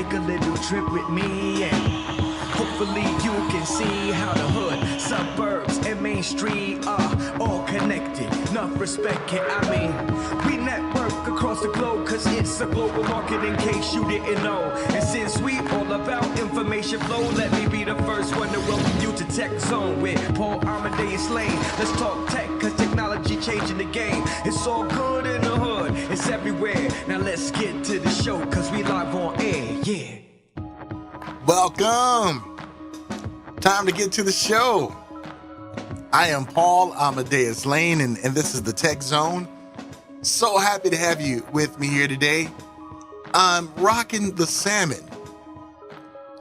take a little trip with me, and hopefully you can see how the hood, suburbs, and Main Street are all connected. Enough respect it, I mean, we network across the globe, cause it's a global market in case you didn't know. And since we all about information flow, let me be the first one to welcome you to Tech Zone with Paul Amadeus Lane. Let's talk tech, cause technology changing the game. It's all good in the hood, it's everywhere. Now let's get to the show, cause we live on air, yeah. Welcome. Time to get to the show. I am Paul Amadeus Lane, and this is the Tech Zone. So happy to have you with me here today. I'm rocking the salmon.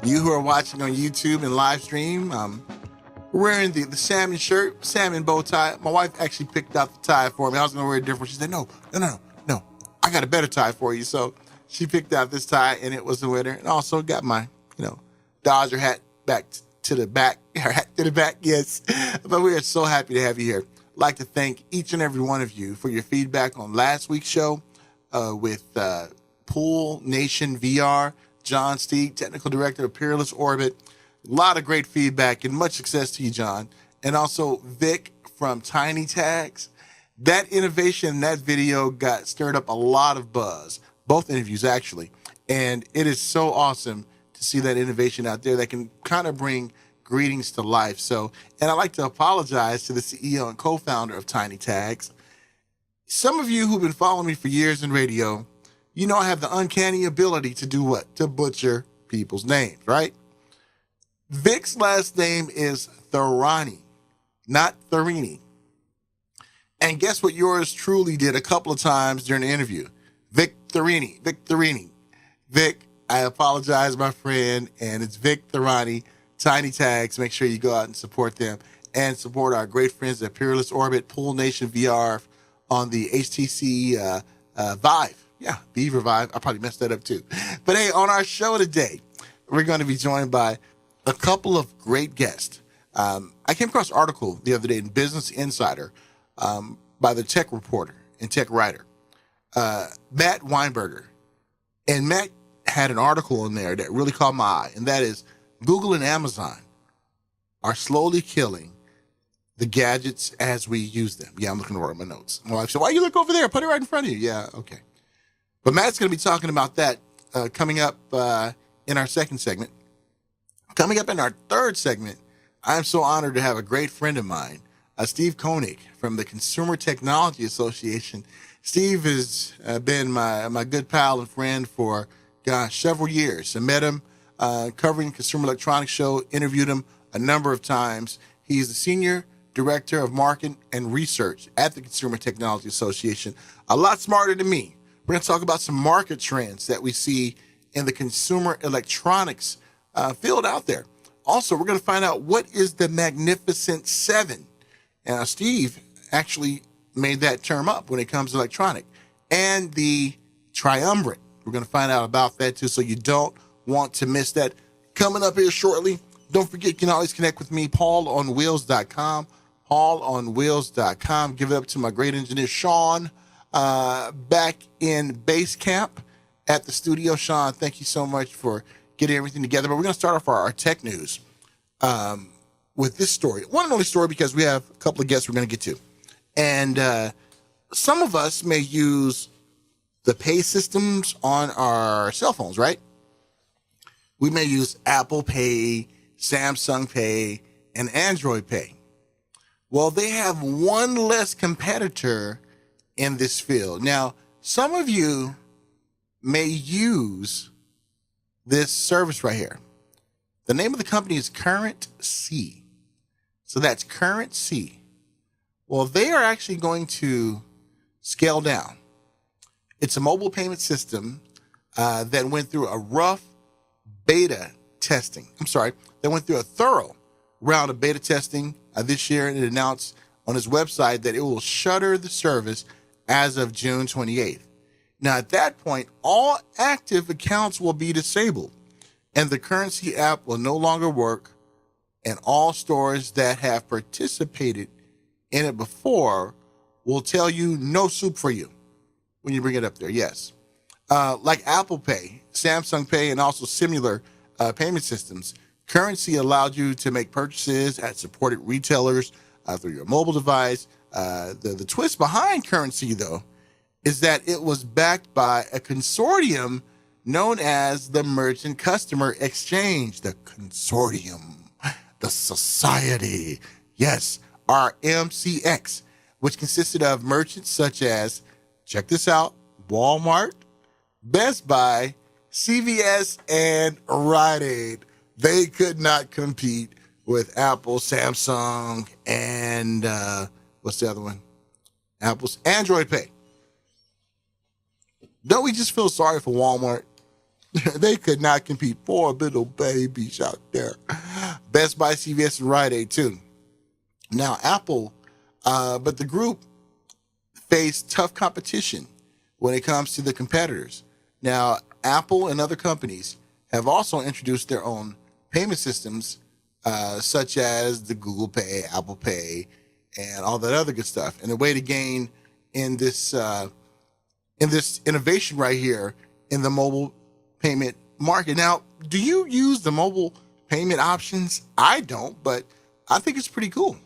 You who are watching on YouTube and live stream, wearing the salmon shirt, salmon bow tie. My wife actually picked out the tie for me. I was going to wear a different. She said, no. I got a better tie for you. So she picked out this tie, and it was the winner. And also got my, Dodger hat back to the back, yes. But we are so happy to have you here. I'd like to thank each and every one of you for your feedback on last week's show with Pool Nation VR, John Steeg, Technical Director of Peerless Orbit. A lot of great feedback and much success to you, John. And also Vic from Tiny Tags. That innovation in that video stirred up a lot of buzz, both interviews actually. And it is so awesome to see that innovation out there that can kind of bring greetings to life. So, and I'd like to apologize to the CEO and co-founder of Tiny Tags. Some of you who've been following me for years in radio, you know I have the uncanny ability to do what? To butcher people's names, right? Vic's last name is Thorani, not Thorini. And guess what yours truly did a couple of times during the interview? Vic Thorini. Vic, I apologize, my friend, and it's Vic Thorani, Tiny Tags. Make sure you go out and support them and support our great friends at Peerless Orbit, Pool Nation VR on the HTC Vive. Yeah, Beaver Vive. I probably messed that up too. But hey, on our show today, we're going to be joined by a couple of great guests. I came across an article the other day in Business Insider by the tech reporter and tech writer, Matt Weinberger. And Matt had an article in there that really caught my eye, and that is Google and Amazon are slowly killing the gadgets as we use them. Yeah, I'm looking over at my notes. My wife said, why you look over there? Put it right in front of you. Yeah, okay. But Matt's going to be talking about that coming up in our second segment. Coming up in our third segment, I'm so honored to have a great friend of mine, Steve Koenig from the Consumer Technology Association. Steve has been my good pal and friend for, several years. I met him covering Consumer Electronics Show, interviewed him a number of times. He's the Senior Director of Marketing and Research at the Consumer Technology Association. A lot smarter than me. We're going to talk about some market trends that we see in the consumer electronics field out there. Also, we're going to find out what is the Magnificent Seven. And Steve actually made that term up when it comes to electronic. And the Triumvirate. We're going to find out about that too, so you don't want to miss that. Coming up here shortly, don't forget, you can always connect with me, paulonwheels.com, paulonwheels.com. Give it up to my great engineer, Sean, back in base camp at the studio. Sean, thank you so much for getting everything together. But we're going to start off our tech news with this story. One and only story because we have a couple of guests we're going to get to. And some of us may use the pay systems on our cell phones, right? We may use Apple Pay, Samsung Pay, and Android Pay. Well, they have one less competitor in this field. Now, some of you may use this service right here. The name of the company is Current C. So that's Current C. Well, they are actually going to scale down. It's a mobile payment system that went through a rough beta testing. They went through a thorough round of beta testing this year, and it announced on its website that it will shutter the service as of June 28th. Now, at that point, all active accounts will be disabled, and the Currency app will no longer work, and all stores that have participated in it before will tell you no soup for you when you bring it up there. Yes. Like Apple Pay, Samsung Pay, and also similar payment systems, currency allowed you to make purchases at supported retailers through your mobile device. The twist behind currency, though, is that it was backed by a consortium known as the Merchant Customer Exchange, the consortium, the society, yes, RMCX, which consisted of merchants such as, check this out, Walmart, Best Buy, CVS, and Rite Aid. They could not compete with Apple, Samsung, and what's the other one? Apple's Android Pay. Don't we just feel sorry for Walmart? They could not compete. Poor little babies out there. Best Buy, CVS, and Rite Aid too. Now Apple, but the group faced tough competition when it comes to the competitors. Now, Apple and other companies have also introduced their own payment systems, such as the Google Pay, Apple Pay, and all that other good stuff. And the way to gain in this innovation right here in the mobile payment market. Now, do you use the mobile payment options? I don't, but I think it's pretty cool.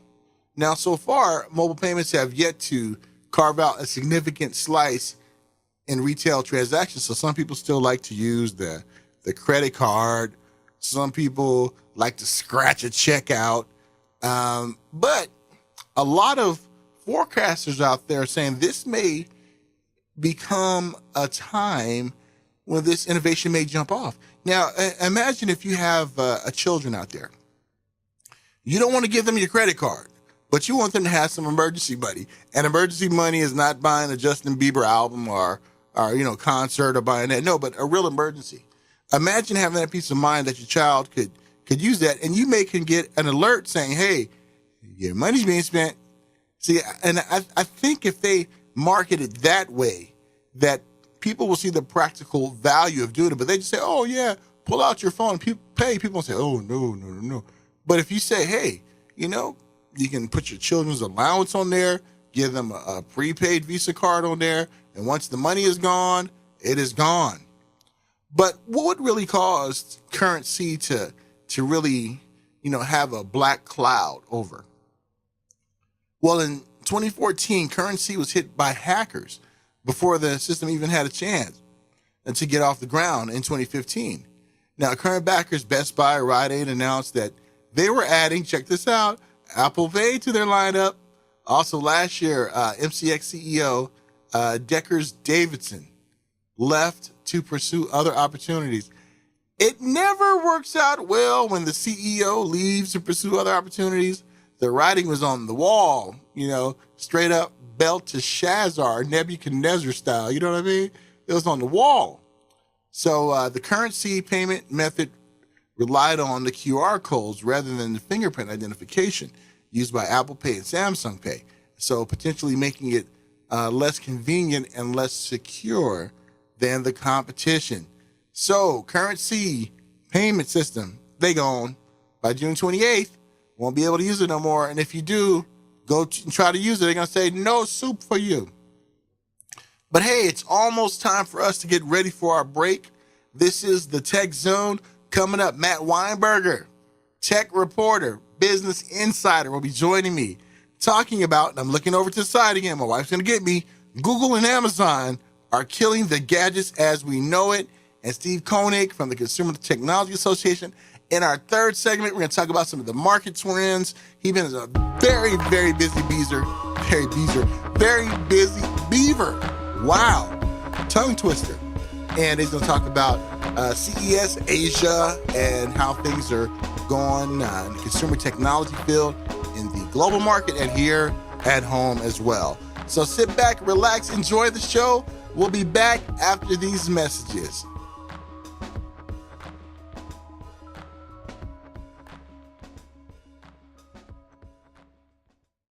Now, so far, mobile payments have yet to carve out a significant slice in retail transactions. So some people still like to use the credit card. Some people like to scratch a check out. But a lot of forecasters out there are saying this may become a time when this innovation may jump off. Now, imagine if you have children out there. You don't want to give them your credit card, but you want them to have some emergency money. And emergency money is not buying a Justin Bieber album or concert or buying that. No, but a real emergency. Imagine having that peace of mind that your child could use that, and you can get an alert saying, hey, your money's being spent. See, and I think if they market it that way, that people will see the practical value of doing it. But they just say, oh, yeah, pull out your phone and pay. People will say, oh, no. But if you say, hey, you can put your children's allowance on there, give them a prepaid Visa card on there, and once the money is gone, it is gone. But what would really cause currency to really, have a black cloud over? Well, in 2014, currency was hit by hackers before the system even had a chance to get off the ground in 2015. Now, current backers Best Buy, Rite Aid announced that they were adding, check this out, Apple Pay to their lineup. Also last year, MCX CEO Deckers Davidson left to pursue other opportunities. It never works out well when the CEO leaves to pursue other opportunities. The writing was on the wall, straight up Belteshazzar, Nebuchadnezzar style. You know what I mean? It was on the wall. So the currency payment method relied on the QR codes rather than the fingerprint identification used by Apple Pay and Samsung Pay. So potentially making it less convenient and less secure than the competition. So currency payment system, they gone by June 28th. Won't be able to use it no more. And if you do go and try to use it, they're going to say no soup for you. But hey, it's almost time for us to get ready for our break. This is the Tech Zone. Coming up, Matt Weinberger, tech reporter, business insider, will be joining me talking about, and I'm looking over to the side again, my wife's going to get me, Google and Amazon are killing the gadgets as we know it. And Steve Koenig from the Consumer Technology Association. In our third segment, we're going to talk about some of the market trends. He's been a very, very busy beaver. Wow. Tongue twister. And he's going to talk about CES Asia and how things are going in the consumer technology field in the global market and here at home as well. So sit back, relax, enjoy the show. We'll be back after these messages.